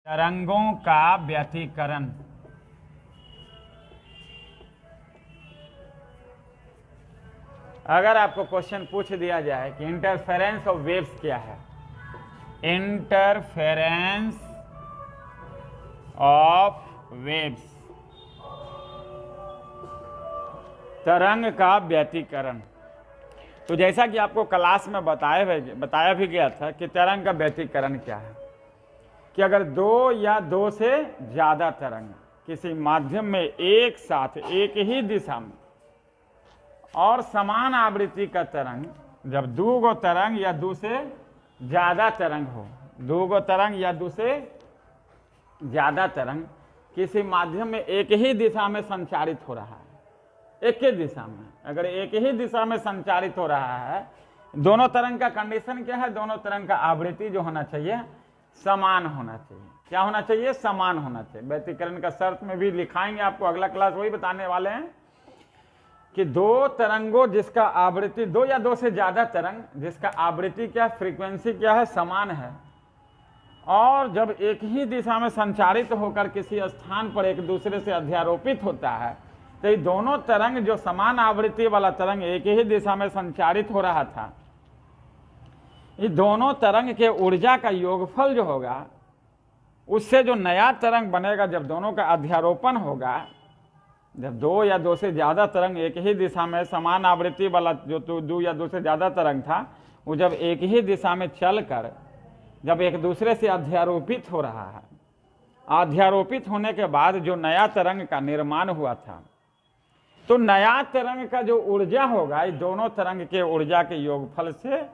तरंगों का व्यतिकरण। अगर आपको क्वेश्चन पूछ दिया जाए कि इंटरफेरेंस ऑफ वेव्स क्या है, इंटरफेरेंस ऑफ वेव्स, तरंग का व्यतिकरण, तो जैसा कि आपको क्लास में बताया भी गया था कि तरंग का व्यतिकरण क्या है, कि अगर दो या दो से ज्यादा तरंग किसी माध्यम में एक साथ एक ही दिशा में और समान आवृत्ति का तरंग, जब दो गो तरंग या दो से ज्यादा तरंग हो, दो गो तरंग या दो से ज्यादा तरंग किसी माध्यम में एक ही दिशा में संचारित हो रहा है, एक ही दिशा में, अगर एक ही दिशा में संचारित हो रहा है, दोनों तरंग का कंडीशन क्या है, दोनों तरंग का आवृत्ति जो होना चाहिए समान होना चाहिए। क्या होना चाहिए? समान होना चाहिए। व्यतिकरण का शर्त में भी लिखाएंगे आपको, अगला क्लास वही बताने वाले हैं कि दो तरंगों जिसका आवृत्ति, दो या दो से ज्यादा तरंग जिसका आवृत्ति क्या, फ्रीक्वेंसी क्या है, समान है, और जब एक ही दिशा में संचारित होकर किसी स्थान पर एक दूसरे से अध्यारोपित होता है, तो ये दोनों तरंग जो समान आवृत्ति वाला तरंग एक ही दिशा में संचारित हो रहा था, ये दोनों तरंग के ऊर्जा का योगफल जो होगा, उससे जो नया तरंग बनेगा, जब दोनों का अध्यारोपण होगा, जब दो या दो से ज्यादा तरंग एक ही दिशा में समान आवृत्ति वाला जो दो या दो से ज्यादा तरंग था, वो जब एक ही दिशा में चलकर जब एक दूसरे से अध्यारोपित हो रहा है, अध्यारोपित होने के बाद जो नया तरंग का निर्माण हुआ था, तो नया तरंग का जो ऊर्जा होगा, ये दोनों तरंग के ऊर्जा के योगफल से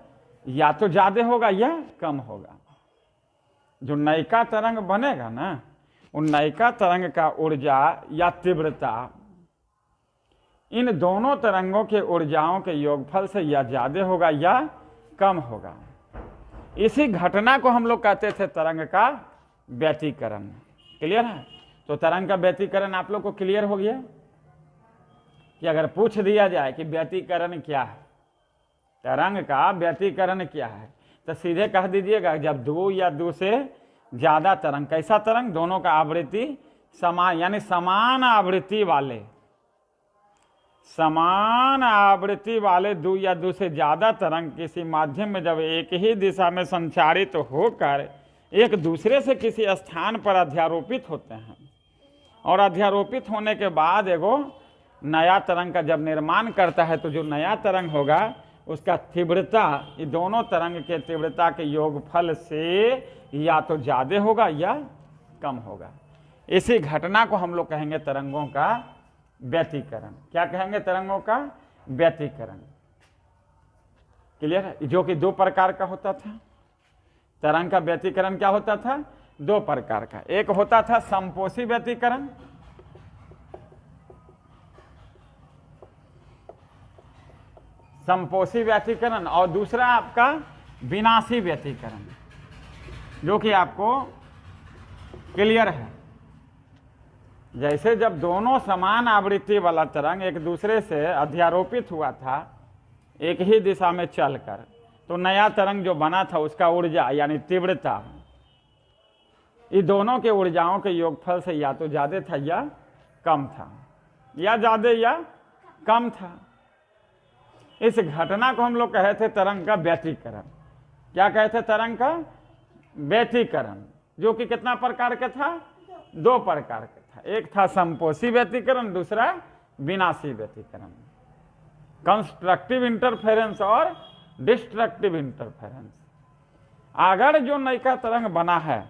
या तो ज्यादा होगा या कम होगा। जो नयका तरंग बनेगा ना, उन नयका तरंग का ऊर्जा या तीव्रता इन दोनों तरंगों के ऊर्जाओं के योगफल से या ज्यादा होगा या कम होगा। इसी घटना को हम लोग कहते थे तरंग का व्यतिकरण। क्लियर है? तो तरंग का व्यतिकरण आप लोग को क्लियर हो गया कि अगर पूछ दिया जाए कि व्यतिकरण क्या है, तरंग का व्यतिकरण क्या है, तो सीधे कह दीजिएगा जब दो या दो से ज्यादा तरंग, कैसा तरंग, दोनों का आवृत्ति समान, यानी समान आवृत्ति वाले दो या दो से ज्यादा तरंग किसी माध्यम में जब एक ही दिशा में संचारित होकर एक दूसरे से किसी स्थान पर अध्यारोपित होते हैं, और अध्यारोपित होने के बाद एगो नया तरंग का जब निर्माण करता है, तो जो नया तरंग होगा उसका तीव्रता, ये दोनों तरंग के तीव्रता के योगफल से या तो ज्यादा होगा या कम होगा। इसी घटना को हम लोग कहेंगे तरंगों का व्यतिकरण। क्या कहेंगे? तरंगों का व्यतिकरण। क्लियर है? जो कि दो प्रकार का होता था। तरंग का व्यतिकरण क्या होता था? दो प्रकार का। एक होता था समपोषी व्यतिकरण, समपोषी व्यतिकरण, और दूसरा आपका विनाशी व्यतिकरण, जो कि आपको क्लियर है। जैसे जब दोनों समान आवृत्ति वाला तरंग एक दूसरे से अध्यारोपित हुआ था एक ही दिशा में चलकर, तो नया तरंग जो बना था उसका ऊर्जा यानी तीव्रता, ये दोनों के ऊर्जाओं के योगफल से या तो ज्यादा था या कम था, या ज्यादा या कम था। इस घटना को हम लोग कहे थे तरंग का व्यतिकरण। क्या कहे थे? तरंग का व्यतिकरण, जो कि कितना प्रकार का था? दो प्रकार का था। एक था समपोषी व्यतिकरण, दूसरा विनाशी व्यतिकरण। कंस्ट्रक्टिव इंटरफेरेंस और डिस्ट्रक्टिव इंटरफेरेंस। अगर जो नयका तरंग बना है,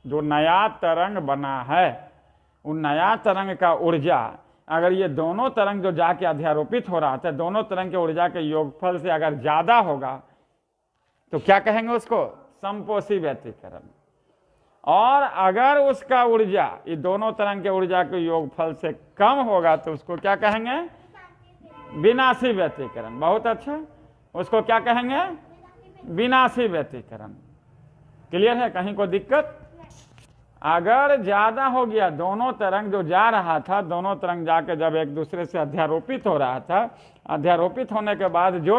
जो नया तरंग बना है, उन नया तरंग का ऊर्जा, अगर ये दोनों तरंग जो जाके अध्यारोपित हो रहा था, दोनों तरंग के ऊर्जा के योगफल से अगर ज्यादा होगा, तो क्या कहेंगे उसको? समपोषी व्यतिकरण। और अगर उसका ऊर्जा ये दोनों तरंग के ऊर्जा के योगफल से कम होगा, तो उसको क्या कहेंगे? विनाशी व्यतिकरण। बहुत अच्छा, उसको क्या कहेंगे? विनाशी व्यतिकरण। क्लियर है? कहीं को दिक्कत? अगर ज्यादा हो गया, दोनों तरंग जो जा रहा था, दोनों तरंग जाके जब एक दूसरे से अध्यारोपित हो रहा था, अध्यारोपित होने के बाद जो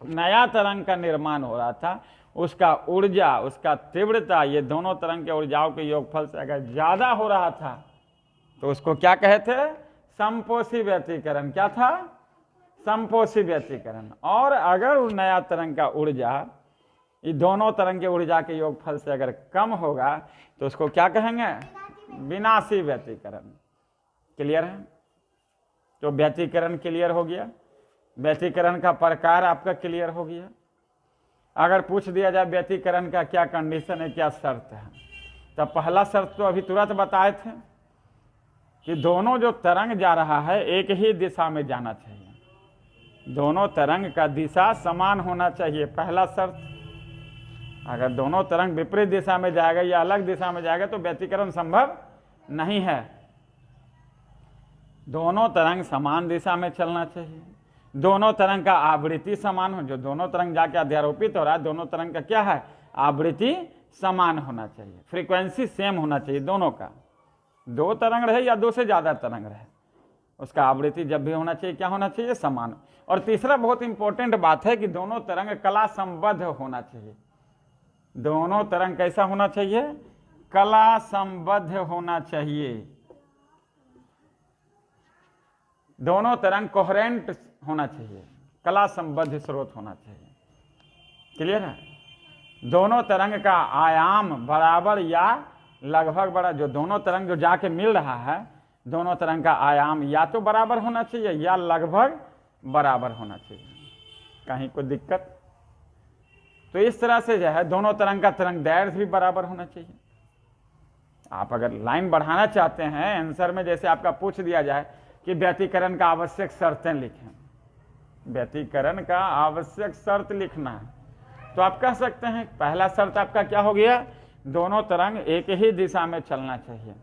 नया तरंग का निर्माण हो रहा था, उसका ऊर्जा, उसका तीव्रता, ये दोनों तरंग के ऊर्जाओं के योगफल से अगर ज्यादा हो रहा था तो उसको क्या कहे थे? समपोषी व्यतिकरण। क्या था? समपोषी व्यतिकरण। और अगर उस नया तरंग का ऊर्जा ये दोनों तरंग के ऊर्जा के योगफल से अगर कम होगा तो उसको क्या कहेंगे? विनाशी व्यतिकरण। क्लियर है? तो व्यतिकरण क्लियर हो गया, व्यतिकरण का प्रकार आपका क्लियर हो गया। अगर पूछ दिया जाए व्यतिकरण का क्या कंडीशन है, क्या शर्त है, तो पहला शर्त तो अभी तुरंत बताए थे कि दोनों जो तरंग जा रहा है एक ही दिशा में जाना चाहिए, दोनों तरंग का दिशा समान होना चाहिए, पहला शर्त। अगर दोनों तरंग विपरीत दिशा में जाएगा या अलग दिशा में जाएगा तो व्यतिकरण संभव नहीं है। दोनों तरंग समान दिशा में चलना चाहिए, दोनों तरंग का आवृत्ति समान हो, जो दोनों तरंग जाके अध्यारोपित हो रहा है दोनों तरंग का क्या है? आवृत्ति समान होना चाहिए, फ्रीक्वेंसी सेम होना चाहिए दोनों का। दो तरंग रहे या दो से ज्यादा तरंग रहे, उसका आवृत्ति जब भी होना चाहिए क्या होना चाहिए? समान। और तीसरा बहुत इंपॉर्टेंट बात है कि दोनों तरंग कला संबद्ध होना चाहिए। दोनों तरंग कैसा होना चाहिए? कला संबद्ध होना चाहिए। दोनों तरंग कोहेरेंट होना चाहिए, कला संबद्ध स्रोत होना चाहिए। क्लियर है? दोनों तरंग का आयाम बराबर या लगभग बड़ा, जो दोनों तरंग जो जाके मिल रहा है दोनों तरंग का आयाम या तो बराबर होना चाहिए या लगभग बराबर होना चाहिए। कहीं कोई दिक्कत? तो इस तरह से जो है दोनों तरंग का तरंग दैर्घ्य भी बराबर होना चाहिए। आप अगर लाइन बढ़ाना चाहते हैं आंसर में, जैसे आपका पूछ दिया जाए कि व्यतिकरण का आवश्यक शर्तें लिखें, व्यतिकरण का आवश्यक शर्त लिखना है, तो आप कह सकते हैं पहला शर्त आपका क्या हो गया? दोनों तरंग एक ही दिशा में चलना चाहिए।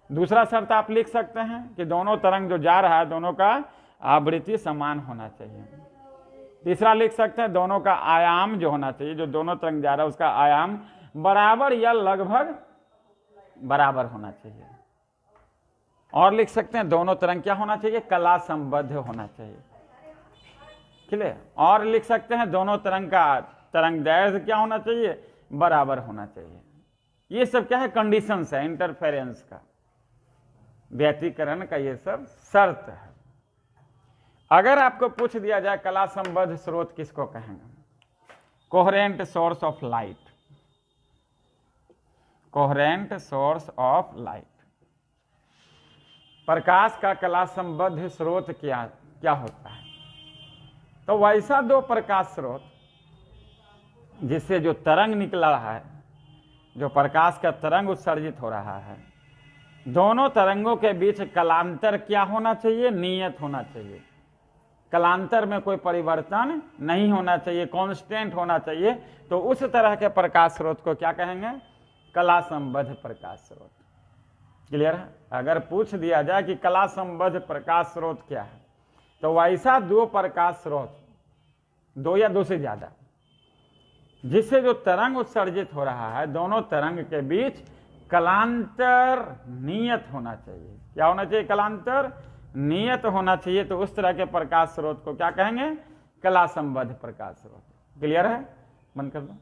दूसरा शर्त आप लिख सकते हैं कि दोनों तरंग जो जा रहा है दोनों का आवृत्ति समान होना चाहिए। तीसरा लिख सकते हैं दोनों का आयाम जो होना चाहिए, जो दोनों तरंग जा रहा है उसका आयाम बराबर या लगभग बराबर होना चाहिए। और लिख सकते हैं दोनों तरंग क्या होना चाहिए? कला संबद्ध होना चाहिए। क्लियर? और लिख सकते हैं दोनों तरंग का तरंग दैर्घ्य क्या होना चाहिए? बराबर होना चाहिए। ये सब क्या है? कंडीशंस है इंटरफेरेंस का, व्यतिकरण का ये सब शर्त है। अगर आपको पूछ दिया जाए कला संबद्ध स्रोत किसको कहेंगे? Coherent source of light, coherent source of light. प्रकाश का कला संबद्ध स्रोत क्या होता है? तो वैसा दो प्रकाश स्रोत जिससे जो तरंग निकल रहा है, जो प्रकाश का तरंग उत्सर्जित हो रहा है, दोनों तरंगों के बीच कलांतर क्या होना चाहिए? नियत होना चाहिए। कलांतर में कोई परिवर्तन नहीं होना चाहिए, कांस्टेंट होना चाहिए। तो उस तरह के प्रकाश स्रोत को क्या कहेंगे? कला संबद्ध प्रकाश स्रोत। क्लियर है? अगर पूछ दिया जाए कि कला संबद्ध प्रकाश स्रोत क्या है, तो वैसा दो प्रकाश स्रोत, दो या दो से ज्यादा, जिससे जो तरंग उत्सर्जित हो रहा है दोनों तरंग के बीच कलांतर नियत होना चाहिए। क्या होना चाहिए? कलांतर नियत होना चाहिए। तो उस तरह के प्रकाश स्रोत को क्या कहेंगे? कला संबद्ध प्रकाश स्रोत। क्लियर है? बंद कर दो।